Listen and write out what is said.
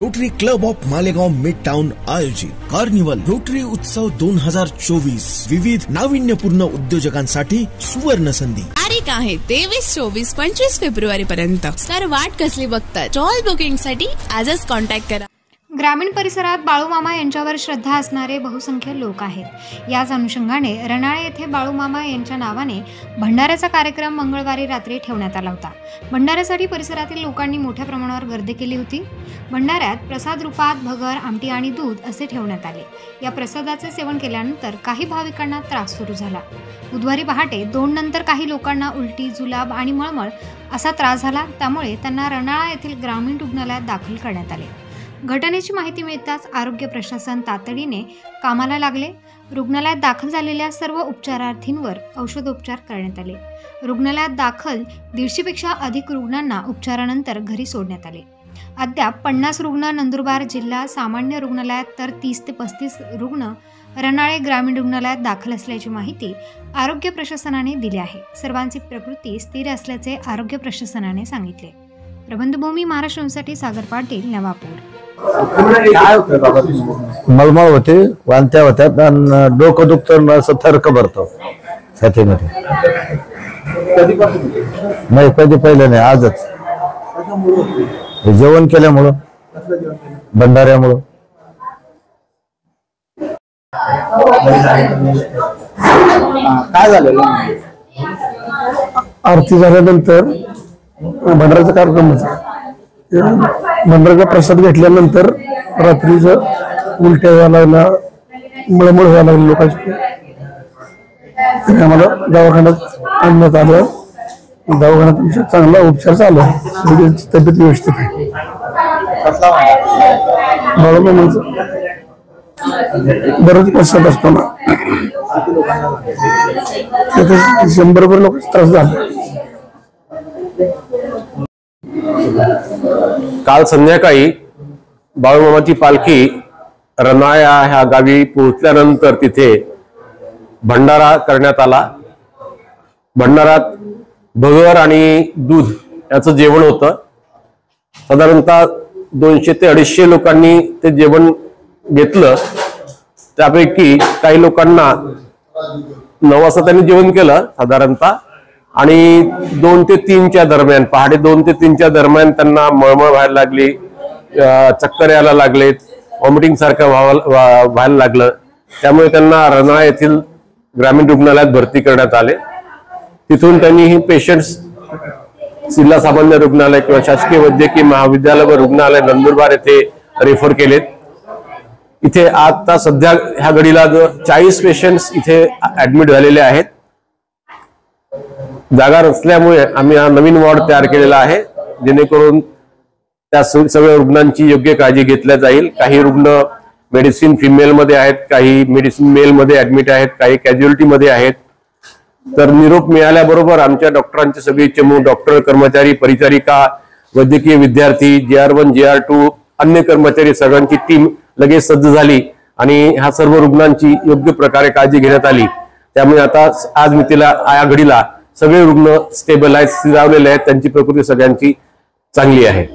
Rotary club of Malegaon mid town आयोजित carnival rotary उत्सव 2024 विविध नाविन्यपूर्ण उद्योजकांसाठी सुवर्ण संधी. तारीख आहे 23, 24, 25 फेब्रुवारी पर्यंत. सर वाट कसली बघतात? स्टॉल बुकिंग साठी आजच कॉन्टॅक्ट करा. ग्रामीण परिसरात बाळूमामा यांच्यावर श्रद्धा असणारे बहुसंख्य लोक आहेत. याच अनुषंगाने रनाळे येथे बाळूमामा यांच्या नावाने भंडाऱ्याचा कार्यक्रम मंगळवारी रात्री ठेवण्यात आला होता. भंडाऱ्यासाठी परिसरातील लोकांनी मोठ्या प्रमाणावर गर्दी केली होती. भंडाऱ्यात प्रसाद रूपात भगर, आमटी आणि दूध असे ठेवण्यात आले. या प्रसादाचे सेवन केल्यानंतर काही भाविकांना त्रास सुरू झाला. बुधवारी पहाटे 2 नंतर काही लोकांना उलटी, जुलाब आणि मळमळ असा त्रास झाला. त्यामुळे त्यांना रनाळा येथील ग्रामीण रुग्णालयात दाखल करण्यात आले. घटनेची माहिती मिळताच आरोग्य प्रशासन तातडीने कामाला लागले. रुग्णालयात दाखल झालेल्या सर्व उपचारार्थींवर औषधोपचार करण्यात आले. रुग्णालयात दाखल 150 पेक्षा अधिक रुग्णांना उपचारानंतर घरी सोडण्यात आले. अद्याप 50 रुग्ण नंदुरबार जिल्हा सामान्य रुग्णालयात तर 30 ते 35 रुग्ण रनाळे ग्रामीण रुग्णालयात दाखल असल्याची माहिती आरोग्य प्रशासनाने दिली आहे. सर्वांची प्रकृती स्थिर असल्याचे आरोग्य प्रशासनाने सांगितले. प्रबंधभूमी महाराष्ट्रासाठी सागर पाटील, नवापूर. मळमळ होते, वांत्या होत्यात आणि डोकं दुखतं, असं थरक भरतो छातीमध्ये. नाही, कधी पहिलं नाही, आजच जेवण केल्यामुळं, भंडाऱ्यामुळं. काय झालं? आरती झाल्यानंतर भंडाऱ्याचा कार्यक्रम होता. भंडाऱ्याचा प्रसाद घेतल्यानंतर रात्रीचं उलट्या व्हायला लागला, मळमळ व्हायला लागली लोकांची. आम्हाला दवाखान्यात आणण्यात आलं. दवाखान्यात आमचा चांगला उपचार चालू आहे. तब्येत व्यवस्थित आहे. बाळूमामांचा बरंच प्रसाद असतो ना, 100 लोकांचा त्रास झाला. काल संध्याकाळी बाळूमामाची पालखी रनाळा ह्या गावी पोहोचल्यानंतर तिथे भंडारा करण्यात आला. भंडारात भगर आणि दूध याचं जेवण होतं. साधारणतः 200 ते 250 लोकांनी ते जेवण घेतलं. त्यापैकी काही लोकांना 9 वाजता त्यांनी जेवण केलं साधारणतः, आणि 2 ते 3च्या दरम्यान, पहाटे 2 ते 3च्या दरम्यान त्यांना मळमळ व्हायला लागली, चक्कर यायला लागलेत, व्हॉमिटिंग सारखं व्हायला लागलं. त्यामुळे त्यांना रनाळा येथील ग्रामीण रुग्णालयात भरती करण्यात आले. तिथून त्यांनी ही पेशंट्स जिल्हा सामान्य रुग्णालय किंवा शासकीय वैद्यकीय महाविद्यालय व रुग्णालय नंदुरबार येथे रेफर केलेत. इथे आता सध्या ह्या घडीला 40 पेशंट्स इथे ऍडमिट झालेले आहेत. जागा नसल्यामुळे आम्ही हा नवीन वॉर्ड तयार केलेला आहे, जेणेकरून त्या सगळ्या रुग्णांची योग्य काळजी घेतल्या जाईल. काही रुग्ण मेडिसिन फिमेल मध्ये आहेत, काही मेडिसिन मेल मध्ये ऍडमिट आहेत, काही कॅज्युअलिटी मध्ये आहेत. तर निरोप मिळाल्याबरोबर आमच्या डॉक्टरांचे सगळे चमू, डॉक्टर, कर्मचारी, परिचारिका, वैद्यकीय विद्यार्थी, JR1, JR2, अन्य कर्मचारी सगळ्यांची टीम लगेच सज्ज झाली आणि ह्या सर्व रुग्णांची योग्य प्रकारे काळजी घेण्यात आली. त्यामुळे आता आज मितीला या घडीला सगळे रुग्ण स्टेबल आहेत, स्थिरावलेले आहेत. त्यांची प्रकृती सगळ्यांची चांगली आहे.